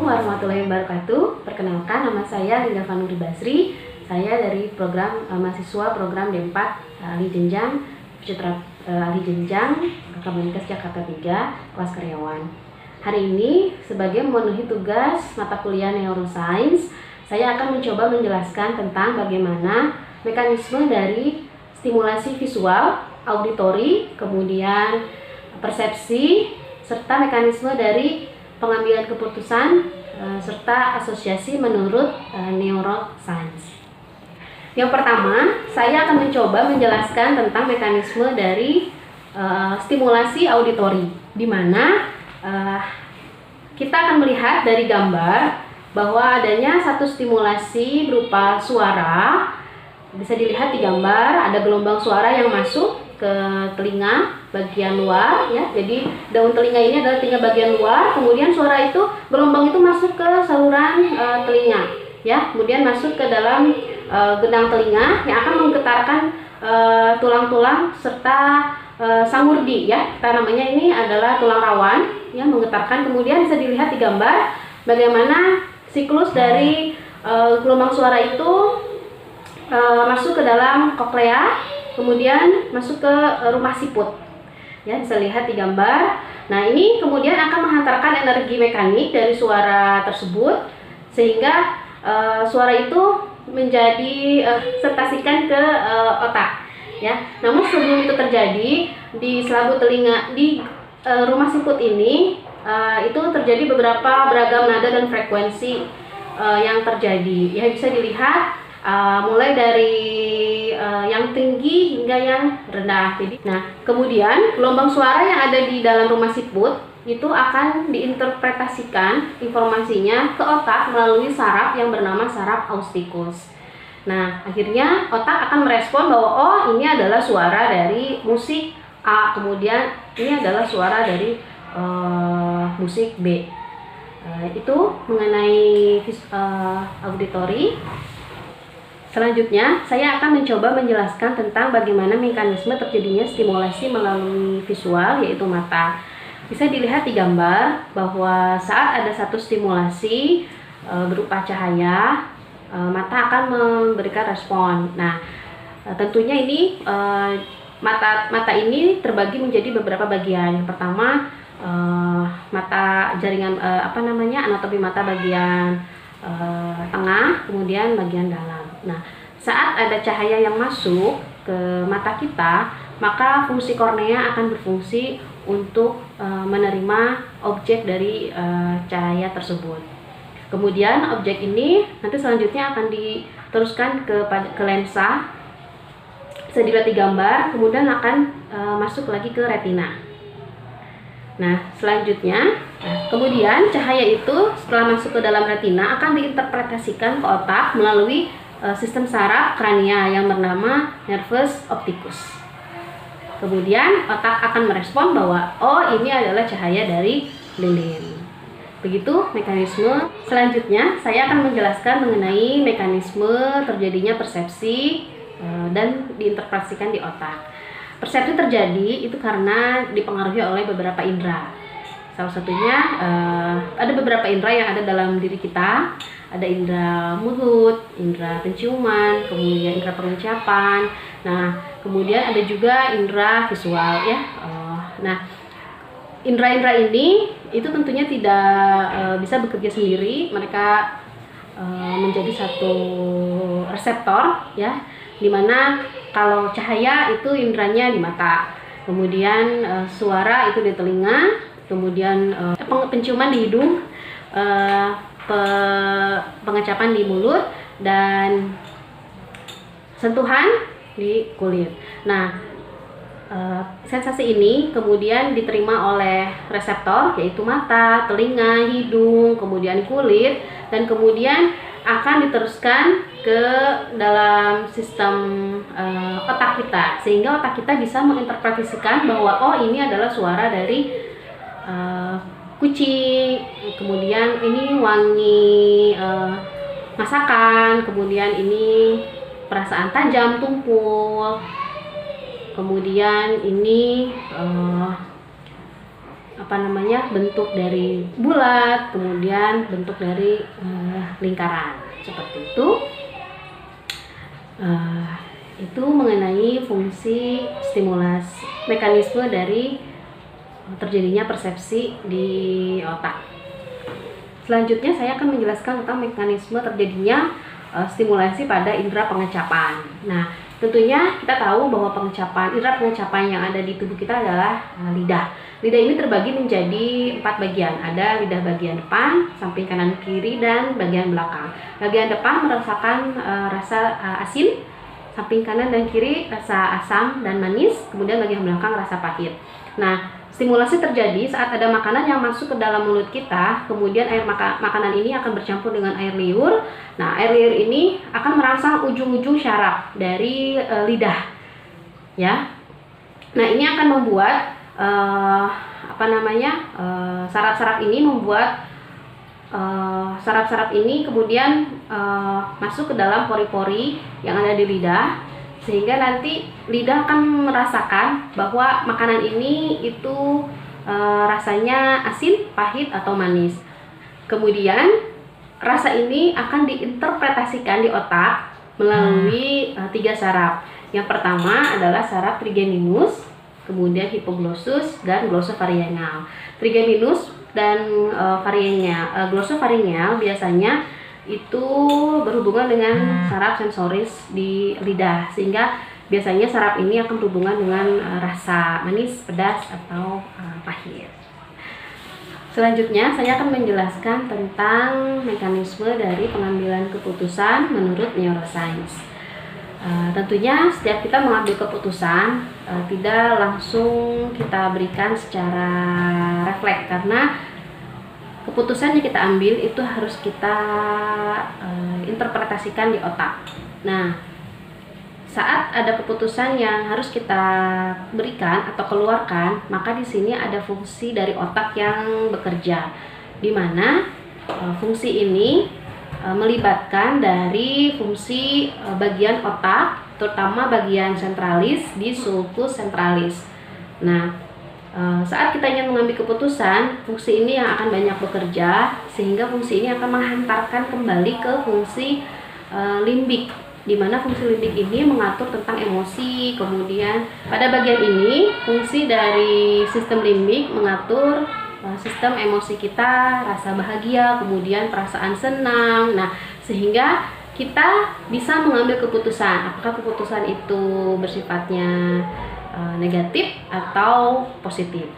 Assalamualaikum warahmatullahi wabarakatuh. Perkenalkan, nama saya Linda Vanuri Basri. Saya dari program mahasiswa program D4 ahli jenjang ahli jenjang Kemenkes Jakarta 3 kelas karyawan. Hari ini sebagai memenuhi tugas mata kuliah Neuroscience, saya akan mencoba menjelaskan tentang bagaimana mekanisme dari stimulasi visual, auditori, kemudian persepsi, serta mekanisme dari pengambilan keputusan serta asosiasi menurut neuroscience. Yang pertama, saya akan mencoba menjelaskan tentang mekanisme dari stimulasi auditori, di mana kita akan melihat dari gambar bahwa adanya satu stimulasi berupa suara. Bisa dilihat di gambar, ada gelombang suara yang masuk ke telinga bagian luar, ya. Jadi daun telinga ini adalah telinga bagian luar, kemudian suara itu, gelombang itu masuk ke saluran telinga, ya. Kemudian masuk ke dalam gendang telinga yang akan menggetarkan tulang-tulang serta sangurdi, ya. Kita namanya ini adalah tulang rawan, ya, menggetarkan. Kemudian bisa dilihat di gambar bagaimana siklus dari gelombang suara itu masuk ke dalam koklea, kemudian masuk ke rumah siput, ya, bisa lihat di gambar. Nah, ini kemudian akan menghantarkan energi mekanik dari suara tersebut sehingga suara itu menjadi sertasikan ke otak, ya. Namun sebelum itu terjadi di selaput telinga di rumah siput ini itu terjadi beberapa beragam nada dan frekuensi yang terjadi, ya. Bisa dilihat mulai dari yang tinggi hingga yang rendah. Jadi, nah, kemudian gelombang suara yang ada di dalam rumah siput itu akan diinterpretasikan informasinya ke otak melalui saraf yang bernama saraf austikus. Nah, akhirnya otak akan merespon bahwa oh, ini adalah suara dari musik A, kemudian ini adalah suara dari musik B. Itu mengenai auditori. Selanjutnya, saya akan mencoba menjelaskan tentang bagaimana mekanisme terjadinya stimulasi melalui visual, yaitu mata. Bisa dilihat di gambar bahwa saat ada satu stimulasi berupa cahaya, mata akan memberikan respon. Nah, tentunya ini mata ini terbagi menjadi beberapa bagian. Yang pertama, mata jaringan anatomi mata bagian tengah, kemudian bagian dalam. Nah, saat ada cahaya yang masuk ke mata kita, maka fungsi kornea akan berfungsi untuk menerima objek dari cahaya tersebut. Kemudian objek ini nanti selanjutnya akan diteruskan ke lensa. Bisa dilihat di gambar, kemudian akan masuk lagi ke retina. Nah, selanjutnya, kemudian cahaya itu setelah masuk ke dalam retina akan diinterpretasikan ke otak melalui sistem saraf krania yang bernama nervus opticus. Kemudian otak akan merespon bahwa oh, ini adalah cahaya dari lilin. Begitu mekanisme. Selanjutnya saya akan menjelaskan mengenai mekanisme terjadinya persepsi dan diinterpretasikan di otak. Persepsi terjadi itu karena dipengaruhi oleh beberapa indera. Salah satunya ada beberapa indera yang ada dalam diri kita. Ada indera mulut, indera penciuman, kemudian indera pengucapan. Nah, kemudian ada juga indera visual, ya. Nah, indera-indera ini itu tentunya tidak bisa bekerja sendiri. Mereka menjadi satu reseptor, ya, dimana kalau cahaya itu inderanya di mata, kemudian suara itu di telinga, kemudian penciuman di hidung, pengecapan di mulut, dan sentuhan di kulit. Nah, sensasi ini kemudian diterima oleh reseptor, yaitu mata, telinga, hidung, kemudian kulit, dan kemudian akan diteruskan ke dalam sistem otak kita, sehingga otak kita bisa menginterpretasikan bahwa oh, ini adalah suara dari kucing, kemudian ini wangi masakan, kemudian ini perasaan tajam tumpul, kemudian ini bentuk dari bulat, kemudian bentuk dari lingkaran seperti itu. Itu mengenai fungsi stimulasi, mekanisme dari terjadinya persepsi di otak. Selanjutnya saya akan menjelaskan tentang mekanisme terjadinya stimulasi pada indera pengecapan. Nah, tentunya kita tahu bahwa indera pengecapan yang ada di tubuh kita adalah lidah. Lidah ini terbagi menjadi 4 bagian. Ada lidah bagian depan, samping kanan kiri, dan bagian belakang. Bagian depan merasakan rasa asin, samping kanan dan kiri rasa asam dan manis, kemudian bagian belakang rasa pahit. Nah, stimulasi terjadi saat ada makanan yang masuk ke dalam mulut kita, kemudian air makanan ini akan bercampur dengan air liur. Nah, air liur ini akan merangsang ujung-ujung syaraf dari lidah, ya. Nah, ini akan membuat saraf-saraf ini saraf-saraf ini kemudian masuk ke dalam pori-pori yang ada di lidah, sehingga nanti lidah akan merasakan bahwa makanan ini itu rasanya asin, pahit, atau manis. Kemudian rasa ini akan diinterpretasikan di otak melalui 3 saraf. Yang pertama adalah saraf trigeminus, kemudian hipoglossus, dan glosopharyngeal. Trigeminus dan glosopharyngeal biasanya itu berhubungan dengan saraf sensoris di lidah, sehingga biasanya saraf ini akan berhubungan dengan rasa manis, pedas, atau pahit. Selanjutnya saya akan menjelaskan tentang mekanisme dari pengambilan keputusan menurut neuroscience. Tentunya setiap kita mengambil keputusan tidak langsung kita berikan secara refleks, karena keputusan yang kita ambil itu harus kita interpretasikan di otak. Nah, saat ada keputusan yang harus kita berikan atau keluarkan, maka di sini ada fungsi dari otak yang bekerja, di mana fungsi ini melibatkan dari fungsi bagian otak, terutama bagian sentralis di sulcus centralis. Nah, saat kita ingin mengambil keputusan, fungsi ini yang akan banyak bekerja, sehingga fungsi ini akan menghantarkan kembali ke fungsi limbik, di mana fungsi limbik ini mengatur tentang emosi. Kemudian pada bagian ini fungsi dari sistem limbik mengatur sistem emosi kita, rasa bahagia, kemudian perasaan senang. Nah, sehingga kita bisa mengambil keputusan apakah keputusan itu bersifatnya negatif atau positif.